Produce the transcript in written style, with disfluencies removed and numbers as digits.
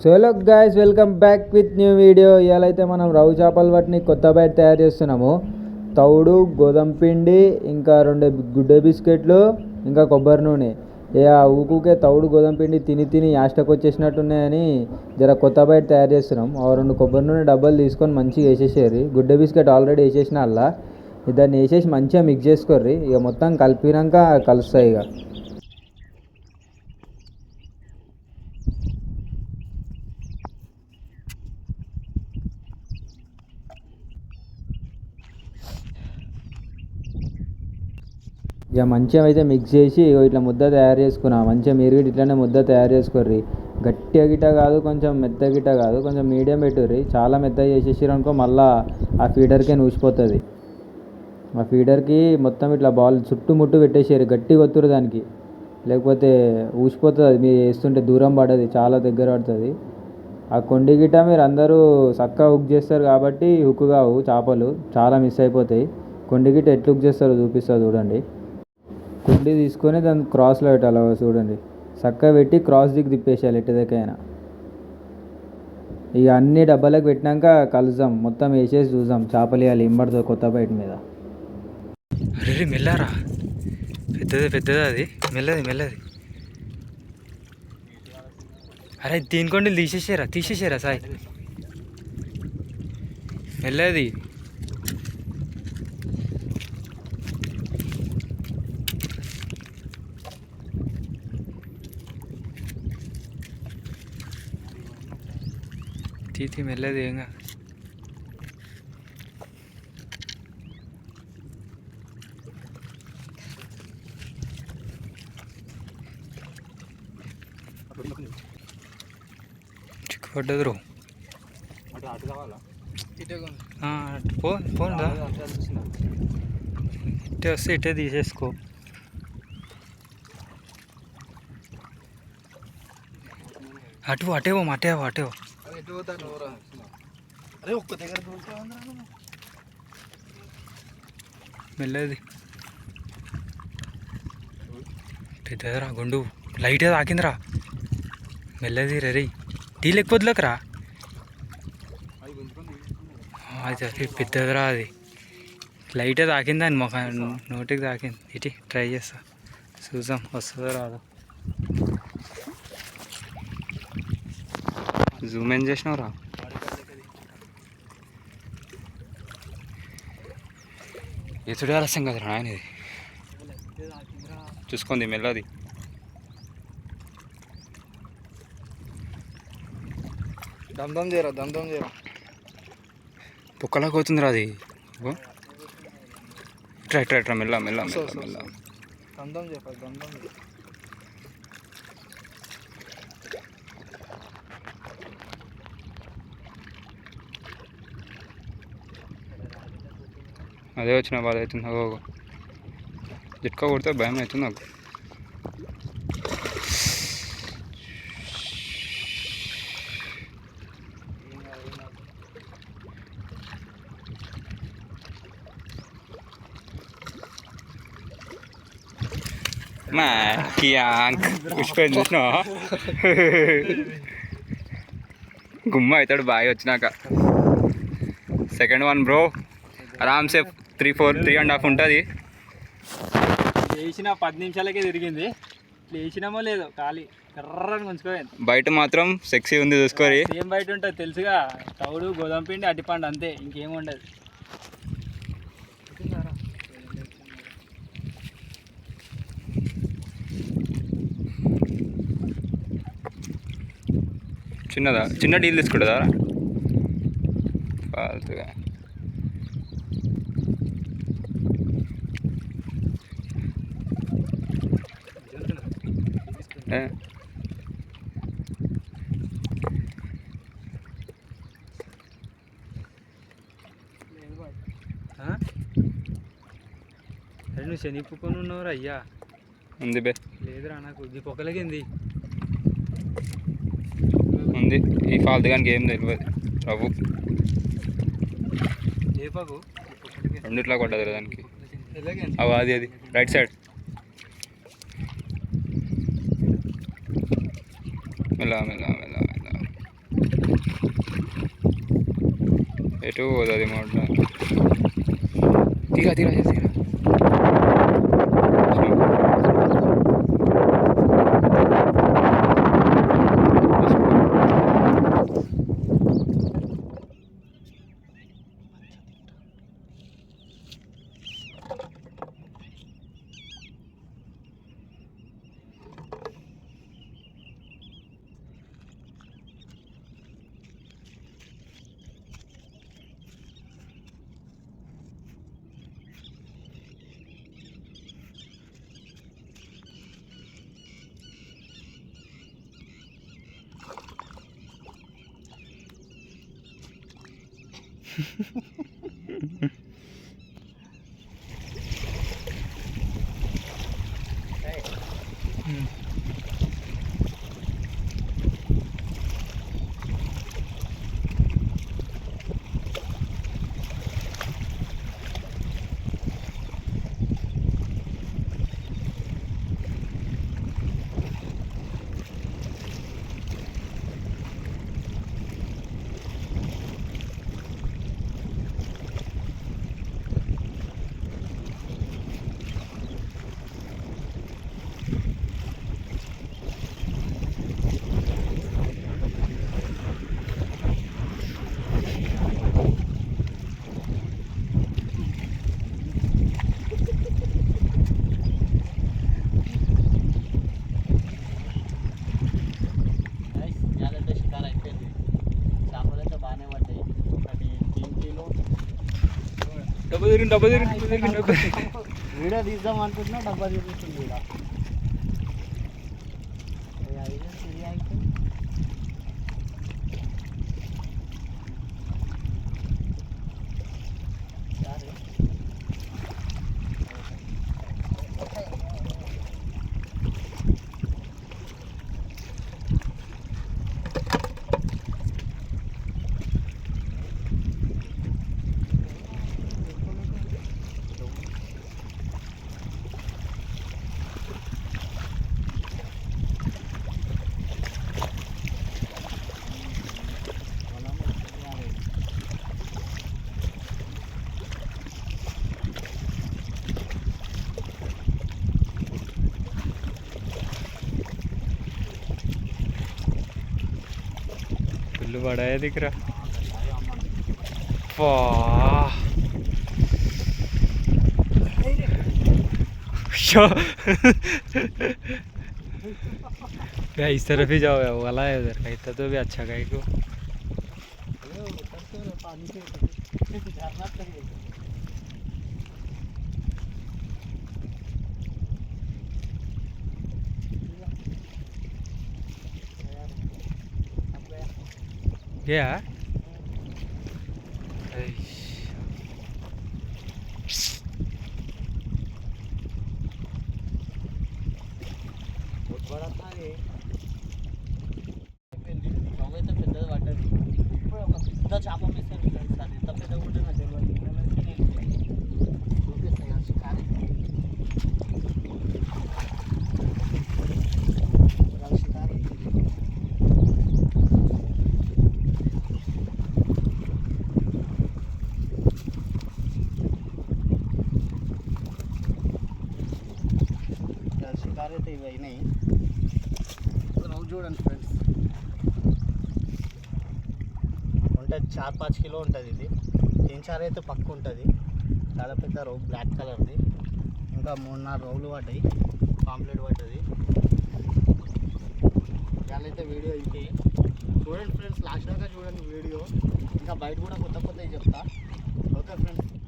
So hello guys, welcome back with new video. ఇవాళ అయితే మనం రవ్వు చేపల వాటిని కొత్త బయట తయారు చేస్తున్నాము. తౌడు, గోధుమ పిండి, ఇంకా 2 గుడ్డ బిస్కెట్లు, ఇంకా కొబ్బరి నూనె. ఊకుకే తౌడు గోధుమ పిండి తిని తిని యాస్టకు వచ్చేసినట్టున్నాయని జర కొత్త బయట తయారు చేస్తున్నాం. 2 కొబ్బరి నూనె డబ్బాలు తీసుకొని మంచిగా వేసేసారు. గుడ్డ బిస్కెట్ ఆల్రెడీ వేసేసిన అలా దాన్ని వేసేసి మంచిగా మిక్స్ చేసుకోర్రి. ఇక మొత్తం కలిపినాక కలుస్తాయి. ఇక మంచిగా అయితే మిక్స్ చేసి ఇట్లా ముద్ద తయారు చేసుకున్నా. మంచిగా మీరు ఇట్లానే ముద్ద తయారు చేసుకోర్రి. గట్టిగా గిట్ట కాదు, కొంచెం మెత్త గిట్ట కాదు, కొంచెం మీడియం పెట్టుర్రి. చాలా మెత్తగా చేసేసారు అనుకో మళ్ళీ ఆ ఫీడర్కే నూసిపోతుంది. ఆ ఫీడర్కి మొత్తం ఇట్లా బాల్ చుట్టుముట్టు పెట్టేసారు. గట్టిగా కొత్తురు దానికి, లేకపోతే ఊసిపోతుంది. అది మీరు వేస్తుంటే దూరం పడది, చాలా దగ్గర పడుతుంది. ఆ కొండి గిట్ట మీరు అందరూ చక్కగా హుక్ చేస్తారు కాబట్టి హుక్ కావు చేపలు, చాలా మిస్ అయిపోతాయి. కొండి గిట్ట ఎట్లు హుక్ చేస్తారో చూపిస్తా చూడండి. కుండి తీసుకొని దాన్ని క్రాస్లో పెట్టాలి. చూడండి, చక్కగా పెట్టి క్రాస్ దిక్కు తిప్పేసేయాలి ఎటు దగ్గరైనా. ఇక అన్ని డబ్బాలకు పెట్టినాక కలుద్దాం, మొత్తం వేసేసి చూద్దాం. చేపలు వేయాలి ఇంబడితో కొత్త బయట మీద. అరే మెల్లారా, పెద్దది అది, మెల్లది. అరే దీనికోండి తీసేసారా సాయి, మెల్లది. తీ మెల్లది ఏంగా. చిక్కుపడ్డది రో. పోందా ఇట్టే వస్తే ఇట్టే తీసేసుకో. అటేవో మెల్లది. పెద్దదిరా గుండు, లైట్గా తాకిందిరా. మెల్లది రే, టీ లేకపోతులేకరా. అది పెద్దదిరా, అది లైట్గా తాకింది అని మొక్క నోటికి తాకింది. ఇటీ ట్రై చేస్తా, చూద్దాం వస్తుందో రాదో. జూమ్ ఏం చేసినావురా? ఎతుడే ఆలస్యం కదరా ఆయన, ఇది చూసుకుంది మెల్లది. దమ్ చేయరా పొక్కలాగా అవుతుందిరా అది. ట్రై మెల్ల అదే వచ్చిన బాధ అవుతుంది. జిట్కా కొడితే భయం అవుతుంది నాకు. పుష్పని చూసినా గుమ్మ అవుతాడు బాగా వచ్చినాక. సెకండ్ వన్ బ్రో, ఆరామ్సే 3.5 ఉంటుంది. వేసిన 10 నిమిషాలకే తిరిగింది. వేసినామో లేదో ఖాళీ కర్రని ఉంచుకోవాలి. బయట మాత్రం సెక్సీ ఉంది, చూసుకోరి. ఏం బయట ఉంటుంది తెలుసుగా, తౌడు గోధుమ పిండి అట్టిపండు అంతే, ఇంకేం ఉండదు. చిన్న డీల్ తీసుకుంటుందా ఫాల్తుగా. అరే నువ్వు శనిపుకొని ఉన్నావురా అయ్యా. ఉంది బే, లేదురా నాకు ఈ పొక్కలకింది ఉంది. ఈ ఫాల్తు కానీ ఏం తెలియదు. రవ్వు రెండిట్లా కొట్టదు దానికి. అది రైట్ సైడ్ మెల్ల మెల్ల మెల్ల మెల్ల ఎటు పోతుంది మొట్ట తీరా తీరా తీరా డబ్బా వీడియో తీద్దాం అనుకుంటున్నా డబ్బా తీస్తుంది ఫుల్ పడాయా దిక్కురా इस तरफ ही जाओ वो वाला है उधर कहता तो भी अच्छा गाय को गया बड़ा था ये అయితే పెద్దది పడ్డది ఇప్పుడు ఒక పెద్ద చేప మిస్ అయింది ఫ్రెండ్స్ అది ఎంత పెద్దగా ఉంటుందో నాకు తెలియదు చూపిస్తాయి షికారి షికారి షికారి అయితే ఇవి అయినాయి చూడండి ఫ్రెండ్స్ ఉంటుంది 4-5 కిలో ఉంటుంది ఇది 3-4 అయితే పక్క ఉంటుంది చాలా పెద్ద రౌ బ్లాక్ కలర్ది ఇంకా 3-4 రౌలు పడ్డాయి పాంప్లెట్ పడ్డది అయితే వీడియో ఇది చూడండి ఫ్రెండ్స్ లాస్ట్ దాకా చూడండి వీడియో ఇంకా బయట కూడా కొత్త చెప్తా ఓకే ఫ్రెండ్స్